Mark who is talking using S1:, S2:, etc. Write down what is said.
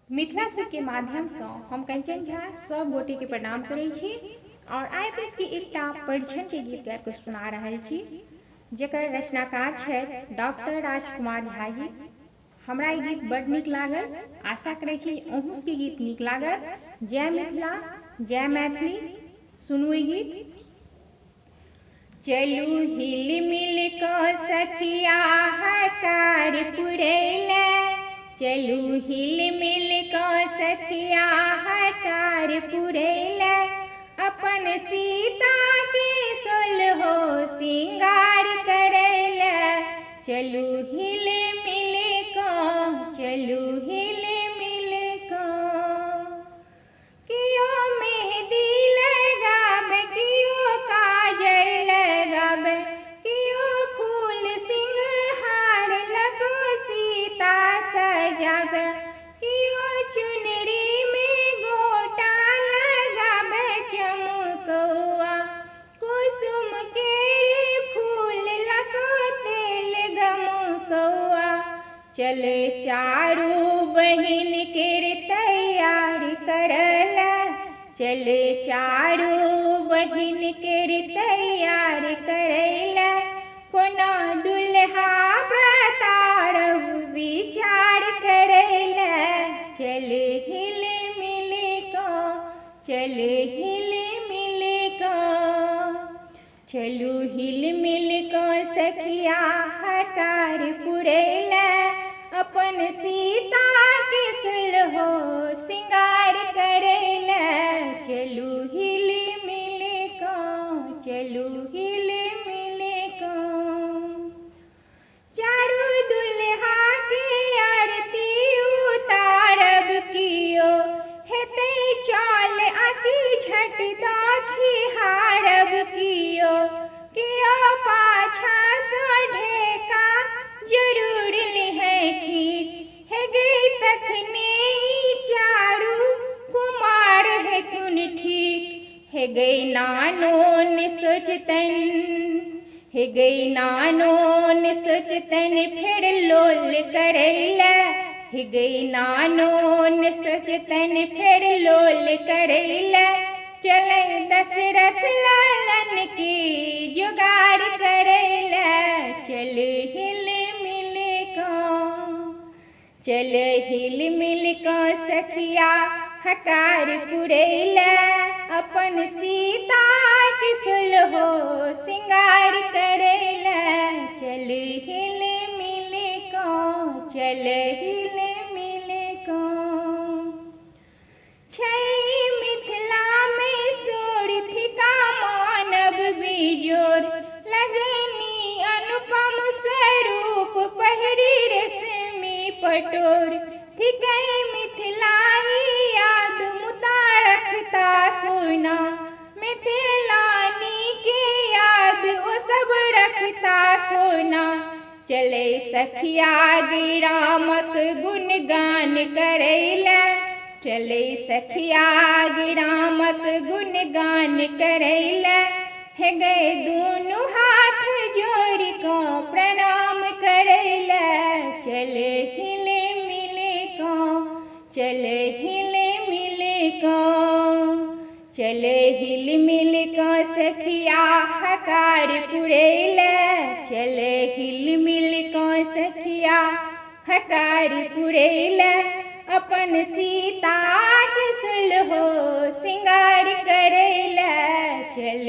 S1: मिथिला सुर के माध्यम से हम कंचन झा सब गोटे के प्रणाम करै छी और आइ अपने के एकटा परिछन के गीत गाबि के सुना रहल छी जेकर रचनाकार छथि डॉक्टर राजकुमार झा जी। हमरा ई गीत बड़ नीक लागल, आशा करै छी अहूँ के गीत नीक लागत। जय मिथिला, जय मैथिली। सुनू ई गीत। चलू हिल मिल क सखिया हकार पुरैले, चलू हिल मिल क सखिया हकार पुरैले, अपन सीता के सोलहो सिंगार करैले। चलू हिल मिल क, चलू हिल मिल क, कियो मेहंदी लगाबे, कियो काजल लगाबे, कियो फूल सिंगार लगो सीता सजाबे, कियो चुनरी में गोटा लगाबे चमकौआ, कुसुम के फूल लगो तेल गमकौआ। चले चारू बहिन के तैयार करला, चले चारू बहिन के तैयार करैला, कोना दुल्हा प्रतारब विचार करैला। चल हिल मिल क, चल हिल मिल क, चलू हिल मिल क सखिया हकार पुरैला, अपन सीता के सुलहो सिंगार करैला। चलू हिल मिल क, चलू हिल मिल क, चारू दुल्हा के आरती उतारब कियो, हेतै चाल आकि झट दाखी हारब कियो, कियो पाछा सँ ढेका जरूर लिहे खींच, हे गई तखने ई चारू कुमार हेतुन ठीक। हे गई नानो ने सोचतन, हे गई नानो ने सोचतन फेर लोल करैला, हे गई नानो ने सोचतन फेर लोल करैला। चलै दशरथ लालन की जुगाड़ करैला, चल हिल मिल क, चल हिल मिल क सखिया हकार पुरैला, अपन सीता के सुलहो सिंगार करैला। चल हिल मिल क, चल हिल मिल क, छै मिथिला में सोर थिका मानव बिजोर, लगनी अनुपम स्वरूप पहिरी रेशमी पटोर, थिकै मिथिलाई याद मुदा रखता कोना, मिथिलानी के याद ओ सब रखता कोना। चले सखिया गे रामक गुणगान करैला, चले सखिया गे रामक गुणगान करैला, हे गए दोनों हाथ जोड़ क प्रणाम करैला। चल हिल मिल क, चल हिल मिल क, चल हिल मिल क सखिया हकार पुरैला, चल हिल मिल क सखिया हकार पुरैला, अपन सीता के सुलहो सिंगार करैला। चल